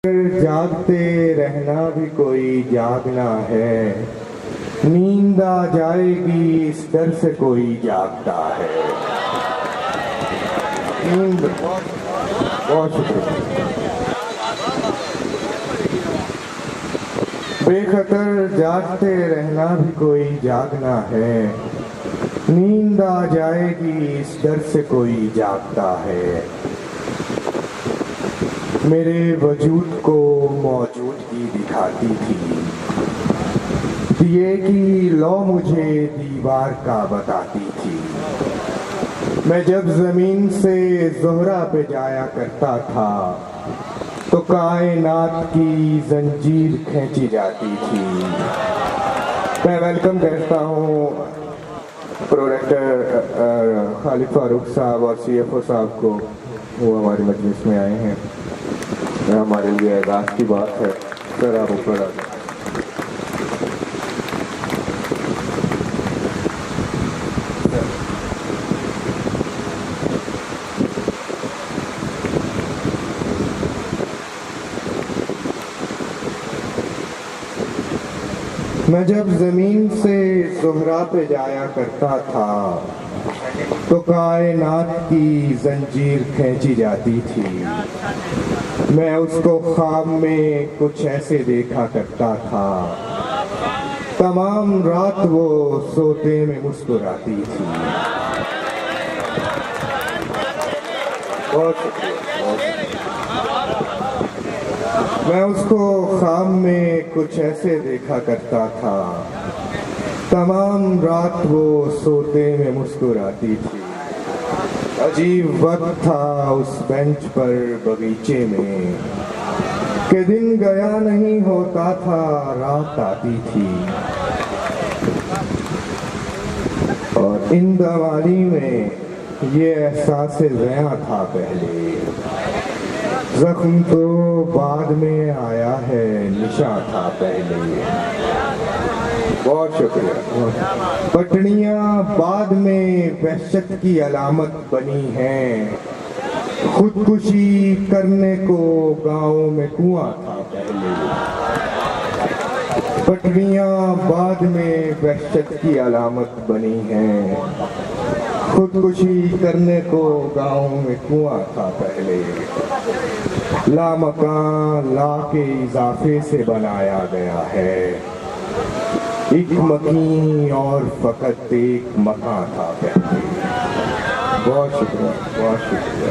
जागते रहना भी कोई जागना है, नींद आ जाएगी इस डर से कोई जागता है। नींद बहुत शुक्रिया। बेखतर जागते रहना भी कोई जागना है, नींद आ जाएगी इस डर से कोई जागता है। मेरे वजूद को मौजूदगी दिखाती थी, दिए की लौ मुझे दीवार का बताती थी। मैं जब जमीन से ज़ोहरा पे जाया करता था तो कायनात की जंजीर खींची जाती थी। मैं वेलकम करता हूँ प्रोडाक्टर खालिद फारूक साहब और CFO साहब को, वो हमारे मजलिस में आए हैं। हमारे लिए एजाज़ की बात है। सर आप ऊपर आ जाए। मैं जब ज़मीन से ज़ोहरा पे जाया करता था तो कायनात की जंजीर खींची जाती थी। मैं उसको ख्वाब में कुछ ऐसे देखा करता था, तमाम रात वो सोते में मुस्कुराती थी। बहुत मैं उसको ख्वाब में कुछ ऐसे देखा करता था, तमाम रात वो सोते में मुस्कुराती थी। अजीब वक्त था उस बेंच पर बगीचे में कि दिन गया नहीं होता था, रात आती थी। और इन दवाली में ये एहसास ज़िया था पहले, जख्म तो बाद में आया है, निशा था पहले। बहुत शुक्रिया। पटड़ियाँ बाद में वहशत की अलामत बनी हैं, खुदकुशी करने को गाँव में कुआं था पहले। पटड़ियाँ बाद में वहशत की अलामत बनी हैं, खुदकुशी करने को गाँव में कुआं था पहले। लामकान ला के इजाफे से बनाया गया है, एक मकीन और फकत एक मकान था पहले। बहुत शुक्रिया, बहुत शुक्रिया।